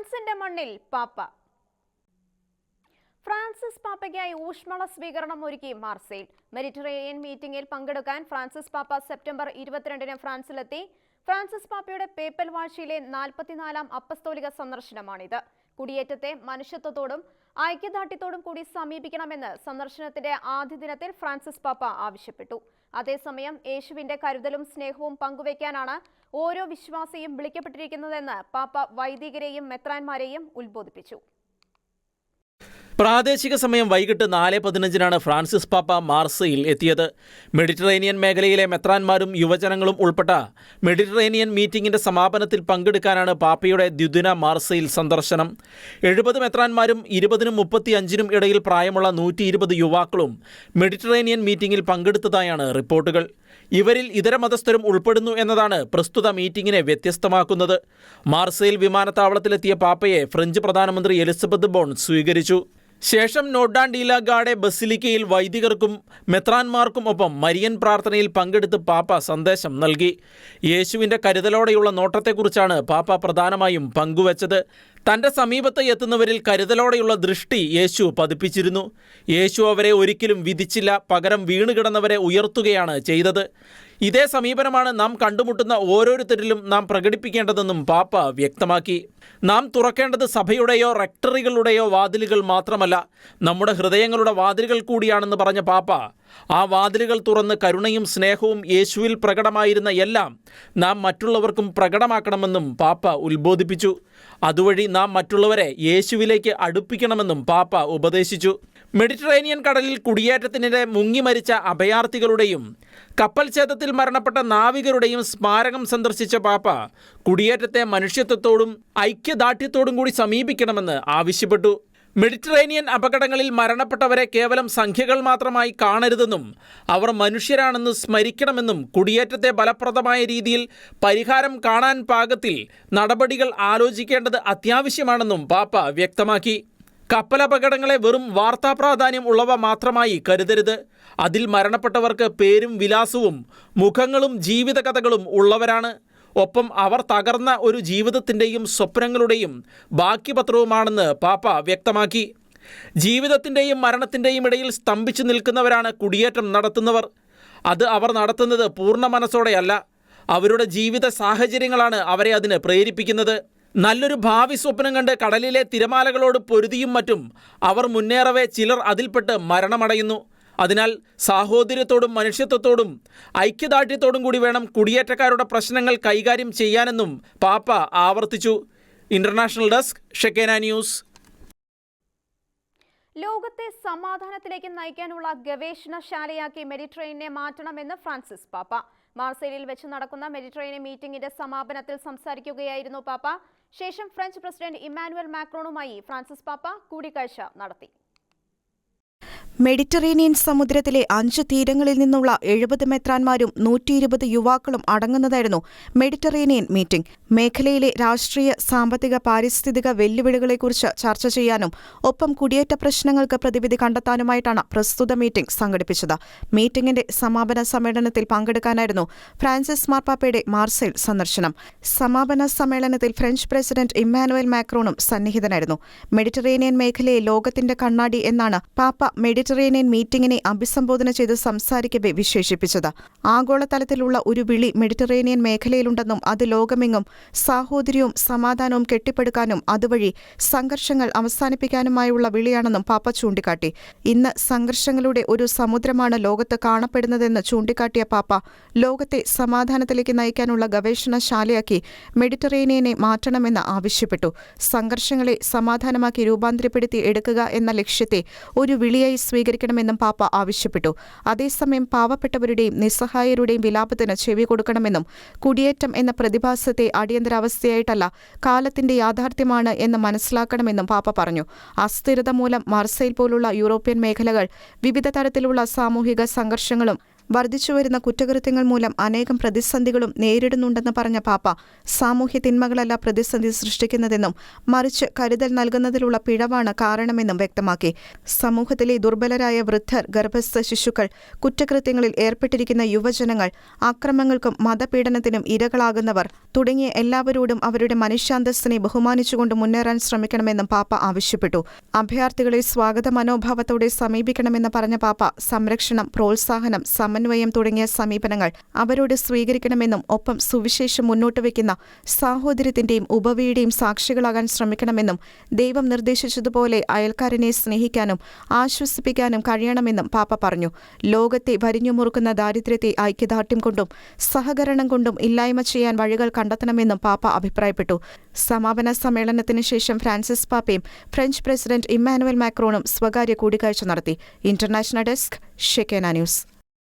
ഫ്രാൻസിന്റെ മണ്ണിൽ പാപ്പ. ഫ്രാൻസിസ് പാപ്പയ്ക്കായി ഊഷ്മള സ്വീകരണം ഒരുക്കി മാർസെയിൽ. മെഡിറ്ററേനിയൻ മീറ്റിംഗിൽ പങ്കെടുക്കാൻ ഫ്രാൻസിസ് പാപ്പ സെപ്റ്റംബർ 22-ന് ഫ്രാൻസിലെത്തി. ഫ്രാൻസിസ് പാപ്പയുടെ പേപ്പൽ വാഴ്ചയിലെ 44-ാം അപ്പസ്തോലിക സന്ദർശനമാണിത്. കുടിയേറ്റത്തെ മനുഷ്യത്വത്തോടും ഐക്യദാർഢ്യത്തോടും കൂടി സമീപിക്കണമെന്ന് സന്ദർശനത്തിന്റെ ആദ്യ ദിനത്തിൽ ഫ്രാൻസിസ് പാപ്പ ആവശ്യപ്പെട്ടു. അതേസമയം യേശുവിന്റെ കരുതലും സ്നേഹവും പങ്കുവയ്ക്കാനാണ് ഓരോ വിശ്വാസിയും വിളിക്കപ്പെട്ടിരിക്കുന്നതെന്ന് പാപ്പ വൈദികരെയും മെത്രാന്മാരെയും ഉത്ബോധിപ്പിച്ചു. പ്രാദേശിക സമയം വൈകിട്ട് 4:15 ഫ്രാൻസിസ് പാപ്പ മാർസയിൽ എത്തിയത്. മെഡിറ്ററേനിയൻ മേഖലയിലെ മെത്രാന്മാരും യുവജനങ്ങളും ഉൾപ്പെട്ട മെഡിറ്ററേനിയൻ മീറ്റിംഗിന്റെ സമാപനത്തിൽ പങ്കെടുക്കാനാണ് പാപ്പയുടെ ദ്വിദിന മാർസയിൽ സന്ദർശനം. 70 മെത്രാന്മാരും 20-നും 35-നും ഇടയിൽ പ്രായമുള്ള 120 യുവാക്കളും മെഡിറ്ററേനിയൻ മീറ്റിംഗിൽ പങ്കെടുത്തതായാണ് റിപ്പോർട്ടുകൾ. ഇവരിൽ ഇതര മതസ്ഥരും ഉൾപ്പെടുന്നു എന്നതാണ് പ്രസ്തുത മീറ്റിംഗിനെ വ്യത്യസ്തമാക്കുന്നത്. മാർസയിൽ വിമാനത്താവളത്തിലെത്തിയ പാപ്പയെ ഫ്രഞ്ച് പ്രധാനമന്ത്രി എലിസബത്ത് ബോൺ സ്വീകരിച്ചു. ശേഷം നോർഡാൻ ഡി ലാ ഗാർഡെ ബസിലിക്കയിൽ വൈദികർക്കും മെത്രാന്മാർക്കും ഒപ്പം മരിയൻ പ്രാർത്ഥനയിൽ പങ്കെടുത്ത് പാപ്പ സന്ദേശം നൽകി. യേശുവിൻ്റെ കരുതലോടെയുള്ള നോട്ടത്തെക്കുറിച്ചാണ് പാപ്പ പ്രധാനമായും പങ്കുവച്ചത്. തൻ്റെ സമീപത്ത് എത്തുന്നവരിൽ കരുതലോടെയുള്ള ദൃഷ്ടി യേശു പതിപ്പിച്ചിരുന്നു. യേശു അവരെ ഒരിക്കലും വിധിച്ചില്ല, പകരം വീണുകിടന്നവരെ ഉയർത്തുകയാണ് ചെയ്തത്. ഇതേ സമീപനമാണ് നാം കണ്ടുമുട്ടുന്ന ഓരോരുത്തരിലും നാം പ്രകടിപ്പിക്കേണ്ടതെന്നും പാപ്പ വ്യക്തമാക്കി. നാം തുറക്കേണ്ടത് സഭയുടെയോ റെക്ടറികളുടെയോ വാതിലുകൾ മാത്രമല്ല, നമ്മുടെ ഹൃദയങ്ങളുടെ വാതിലുകൾ കൂടിയാണെന്ന് പറഞ്ഞ പാപ്പ, ആ വാതിലുകൾ തുറന്ന് കരുണയും സ്നേഹവും യേശുവിൽ പ്രകടമായിരുന്ന എല്ലാം നാം മറ്റുള്ളവർക്കും പ്രകടമാക്കണമെന്നും പാപ്പ ഉത്ബോധിപ്പിച്ചു. അതുവഴി നാം മറ്റുള്ളവരെ യേശുവിലേക്ക് അടുപ്പിക്കണമെന്നും പാപ്പ ഉപദേശിച്ചു. മെഡിറ്ററേനിയൻ കടലിൽ കുടിയേറ്റത്തിനിടെ മുങ്ങിമരിച്ച അഭയാർത്ഥികളുടെയും കപ്പൽ ഛേദത്തിൽ മരണപ്പെട്ട നാവികരുടെയും സ്മാരകം സന്ദർശിച്ച പാപ്പ കുടിയേറ്റത്തെ മനുഷ്യത്വത്തോടും ഐക്യദാർഢ്യത്തോടും കൂടി സമീപിക്കണമെന്ന് ആവശ്യപ്പെട്ടു. മെഡിറ്ററേനിയൻ അപകടങ്ങളിൽ മരണപ്പെട്ടവരെ കേവലം സംഖ്യകൾ മാത്രമായി കാണരുതെന്നും അവർ മനുഷ്യരാണെന്ന് സ്മരിക്കണമെന്നും കുടിയേറ്റത്തെ ഫലപ്രദമായ രീതിയിൽ പരിഹാരം കാണാൻ പാകത്തിൽ നടപടികൾ ആലോചിക്കേണ്ടത് അത്യാവശ്യമാണെന്നും പാപ്പ വ്യക്തമാക്കി. കപ്പലപകടങ്ങളെ വെറും വാർത്താ പ്രാധാന്യം ഉള്ളവ മാത്രമായി കരുതരുത്. അതിൽ മരണപ്പെട്ടവർക്ക് പേരും വിലാസവും മുഖങ്ങളും ജീവിതകഥകളും ഉള്ളവരാണ്. ഒപ്പം അവർ തകർന്ന ഒരു ജീവിതത്തിൻ്റെയും സ്വപ്നങ്ങളുടെയും ബാക്കിപത്രവുമാണെന്ന് പാപ്പ വ്യക്തമാക്കി. ജീവിതത്തിൻ്റെയും മരണത്തിൻ്റെയും ഇടയിൽ സ്തംഭിച്ചു നിൽക്കുന്നവരാണ് കുടിയേറ്റം നടത്തുന്നവർ. അത് അവർ നടത്തുന്നത് പൂർണ്ണ മനസ്സോടെയല്ല. അവരുടെ ജീവിത സാഹചര്യങ്ങളാണ് അവരെ അതിന് പ്രേരിപ്പിക്കുന്നത്. നല്ലൊരു ഭാവി സ്വപ്നം കണ്ട് കടലിലെ തിരമാലകളോട് പൊരുതിയും മറ്റും അവർ മുന്നേറവേ ചിലർ അതിൽപ്പെട്ട് മരണമടയുന്നു. അതിനാൽ സാഹോദര്യത്തോടും മനുഷ്യത്വത്തോടും ഐക്യദാർഢ്യത്തോടും കൂടി വേണം കുടിയേറ്റക്കാരുടെ പ്രശ്നങ്ങൾ കൈകാര്യം ചെയ്യാനെന്നും പാപ്പ ആവർത്തിച്ചു. International desk, Shekinah news. ലോകത്തെ സമാധാനത്തിലേക്ക് നയിക്കാനുള്ള ഗവേഷണശാലയാക്കി മെഡിറ്ററേനിയനെ മാറ്റണമെന്ന് ഫ്രാൻസിസ് പാപ്പ. മാർസെയിൽ വെച്ച് നടക്കുന്ന മെഡിറ്ററേനിയൻ മീറ്റിംഗിന്റെ സമാപനത്തിൽ സംസാരിക്കുകയായിരുന്നു പാപ്പ. ശേഷം ഫ്രഞ്ച് പ്രസിഡന്റ് ഇമ്മാനുവൽ മാക്രോണുമായി ഫ്രാൻസിസ് പാപ്പ കൂടിക്കാഴ്ച നടത്തി. മെഡിറ്ററേനിയൻ സമുദ്രത്തിലെ 5 തീരങ്ങളിൽ നിന്നുള്ള 70 മെത്രാന്മാരും 120 യുവാക്കളും അടങ്ങുന്നതായിരുന്നു മെഡിറ്ററേനിയൻ മീറ്റിംഗ്. മേഖലയിലെ രാഷ്ട്രീയ, സാമ്പത്തിക, പാരിസ്ഥിതിക വെല്ലുവിളികളെക്കുറിച്ച് ചർച്ച ചെയ്യാനും ഒപ്പം കുടിയേറ്റ പ്രശ്നങ്ങൾക്ക് പ്രതിവിധി കണ്ടെത്താനുമായിട്ടാണ് പ്രസ്തുത മീറ്റിംഗ് സംഘടിപ്പിച്ചത്. മീറ്റിംഗിന്റെ സമാപന സമ്മേളനത്തിൽ പങ്കെടുക്കാനായിരുന്നു ഫ്രാൻസിസ് മാർപ്പാപ്പയുടെ മാർസെയിൽ സന്ദർശനം. സമാപന സമ്മേളനത്തിൽ ഫ്രഞ്ച് പ്രസിഡന്റ് ഇമ്മാനുവൽ മാക്രോണും സന്നിഹിതനായിരുന്നു. മെഡിറ്ററേനിയൻ മേഖലയെ ലോകത്തിന്റെ കണ്ണാടി എന്നാണ് പാപ്പ മെഡിറ്ററേനിയൻ മീറ്റിംഗിനെ അഭിസംബോധന ചെയ്ത് സംസാരിക്കവെ വിശേഷിപ്പിച്ചത്. ആഗോളതലത്തിലുള്ള ഒരു വിളി മെഡിറ്ററേനിയൻ മേഖലയിലുണ്ടെന്നും അത് ലോകമെങ്ങും സാഹോദര്യവും സമാധാനവും കെട്ടിപ്പടുക്കാനും അതുവഴി സംഘർഷങ്ങൾ അവസാനിപ്പിക്കാനുമായുള്ള വിളിയാണെന്നും പാപ്പ ചൂണ്ടിക്കാട്ടി. ഇന്ന് സംഘർഷങ്ങളുടെ ഒരു സമുദ്രമാണ് ലോകത്ത് കാണപ്പെടുന്നതെന്ന് ചൂണ്ടിക്കാട്ടിയ പാപ്പ ലോകത്തെ സമാധാനത്തിലേക്ക് നയിക്കാനുള്ള ഗവേഷണശാലയാക്കി മെഡിറ്ററേനിയനെ മാറ്റണമെന്ന് ആവശ്യപ്പെട്ടു. സംഘർഷങ്ങളെ സമാധാനമാക്കി രൂപാന്തരപ്പെടുത്തി എടുക്കുക എന്ന ലക്ഷ്യത്തെ ഒരു വിളിയായി സ്വീകരിക്കണമെന്നും പാപ്പ ആവശ്യപ്പെട്ടു. അതേസമയം പാവപ്പെട്ടവരുടെയും നിസ്സഹായരുടെയും വിലാപത്തിന് ചെവി കൊടുക്കണമെന്നും കുടിയേറ്റം എന്ന പ്രതിഭാസത്തെ അടിയന്തരാവസ്ഥയായിട്ടല്ല, കാലത്തിന്റെ യാഥാർത്ഥ്യമാണ് എന്ന് മനസ്സിലാക്കണമെന്നും പാപ്പ പറഞ്ഞു. അസ്ഥിരത മൂലം മാർസെയിൽ പോലുള്ള യൂറോപ്യൻ മേഖലകൾ വിവിധ തരത്തിലുള്ള സാമൂഹിക സംഘർഷങ്ങളും വർദ്ധിച്ചുവരുന്ന കുറ്റകൃത്യങ്ങൾ മൂലം അനേകം പ്രതിസന്ധികളും നേരിടുന്നുണ്ടെന്ന് പറഞ്ഞ പാപ്പ സാമൂഹ്യ തിന്മകളല്ല പ്രതിസന്ധി സൃഷ്ടിക്കുന്നതെന്നും മറിച്ച് കരുതൽ നൽകുന്നതിലുള്ള പിഴവാണ് കാരണമെന്നും വ്യക്തമാക്കി. സമൂഹത്തിലെ ദുർബലരായ വൃദ്ധർ, ഗർഭസ്ഥ ശിശുക്കൾ, കുറ്റകൃത്യങ്ങളിൽ ഏർപ്പെട്ടിരിക്കുന്ന യുവജനങ്ങൾ, അക്രമങ്ങൾക്കും മതപീഡനത്തിനും ഇരകളാകുന്നവർ തുടങ്ങിയ എല്ലാവരോടും അവരുടെ മനുഷ്യാന്തസ്സിനെ ബഹുമാനിച്ചുകൊണ്ട് മുന്നേറാൻ ശ്രമിക്കണമെന്നും പാപ്പ ആവശ്യപ്പെട്ടു. അഭയാർത്ഥികളെ സ്വാഗത മനോഭാവത്തോടെ സമീപിക്കണമെന്ന് പറഞ്ഞ പാപ്പ സംരക്ഷണം, പ്രോത്സാഹനം, സമന്വയം തുടങ്ങിയ സമീപനങ്ങൾ അവരോട് സ്വീകരിക്കണമെന്നും ഒപ്പം സുവിശേഷം മുന്നോട്ട് വയ്ക്കുന്ന സാഹോദര്യത്തിന്റെയും ഉപവിയുടെയും സാക്ഷികളാകാൻ ശ്രമിക്കണമെന്നും ദൈവം നിർദ്ദേശിച്ചതുപോലെ അയൽക്കാരനെ സ്നേഹിക്കാനും ആശ്വസിപ്പിക്കാനും കഴിയണമെന്നും പാപ്പ പറഞ്ഞു. ലോകത്തെ വരിഞ്ഞുമുറുക്കുന്ന ദാരിദ്ര്യത്തെ ഐക്യദാർഢ്യം കൊണ്ടും സഹകരണം കൊണ്ടും ഇല്ലായ്മ ചെയ്യാൻ വഴികൾ കണ്ടെത്തണമെന്നും പാപ്പ അഭിപ്രായപ്പെട്ടു. സമാപന സമ്മേളനത്തിന് ശേഷം ഫ്രാൻസിസ് പാപ്പയും ഫ്രഞ്ച് പ്രസിഡന്റ് ഇമ്മാനുവൽ മാക്രോണും സ്വകാര്യ കൂടിക്കാഴ്ച നടത്തി. International desk, Shekinah news.